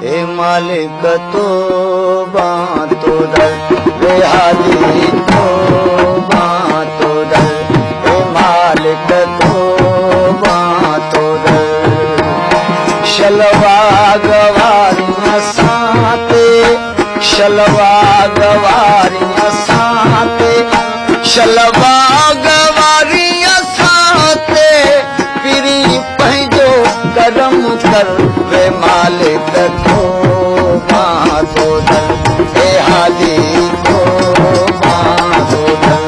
ए मालिक तौबा तो दर, ए हादी तौबा तो दर, ए मालिक तौबा तो दर। शलवा गवारियां साते, शलवा गवारियां साते, शलवा गवारियां साते, पिरी पंहिंजो करम कर, वे मालिक तौबा तो दर, ए हादी तौबा तो दर।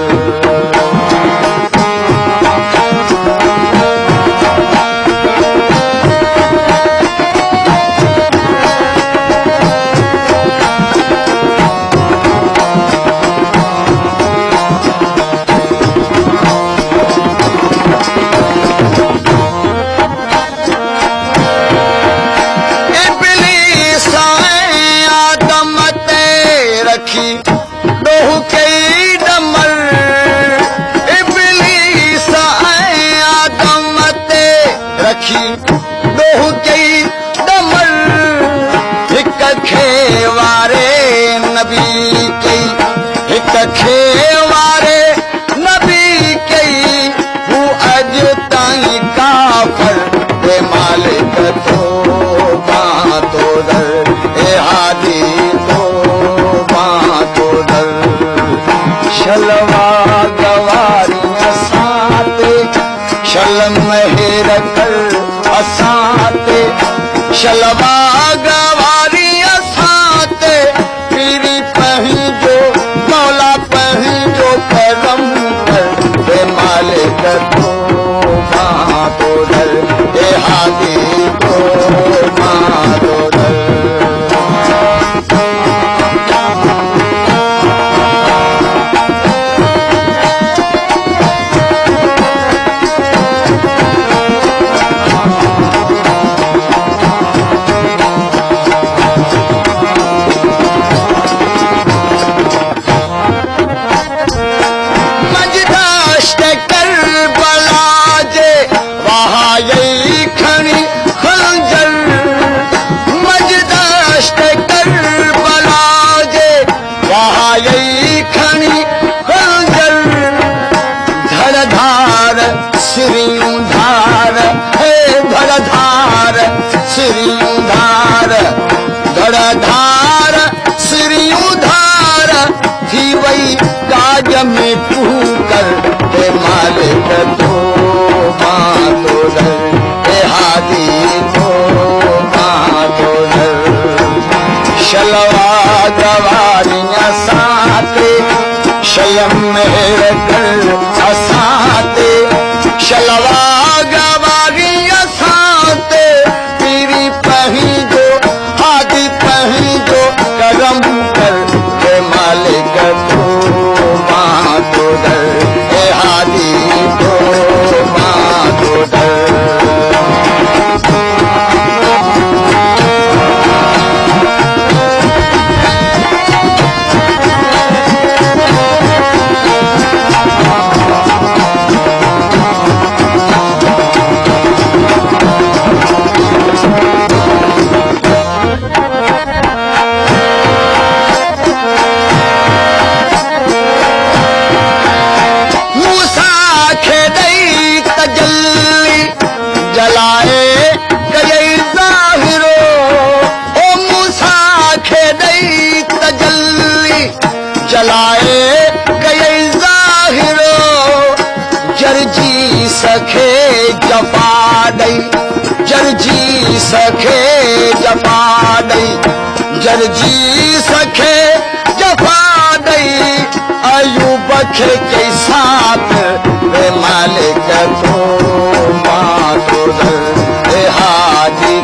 डोह कई डमर इब्लीस आदम ते रखी, डोह कई डमर, हिक खे वारे नबी कई, हिक खे वारे नबी कई, हू अॼु ताईं काफ़र, ए मालिक तौबा तो दर, ए हादी तौबा तो दर। शलवा गवारियां साते, शल मेहर कर असाते, शलवा गवारियां साते, पीरी पंहिंजो मौला पंहिंजो करम कर, ए मालिक तौबा तो दर, ए हादी तौबा तो दर। धार है धड़धार सिरियूं धार, धड़धार सिरियूं धार, थी वई काज में पूकर, हे मालिक तौबा तो दर, हे हादी तौबा तो दर। शलवा गवारियां साते, शल मेहर कर असाते, शलवा गवारियां साते, पीरी पंहिंजो हादी पंहिंजो करम कर, हे मालिक तौबा तो दर, हे हादी तौबा तो दर। जलाए कई ज़ाहिरो, जरजी सखे जफा दई, जरजी सखे जफा दई, जरजी सखे जफा दई, अयूब खे कई साथ, वे मालिक तौबा तो दर, हे हादी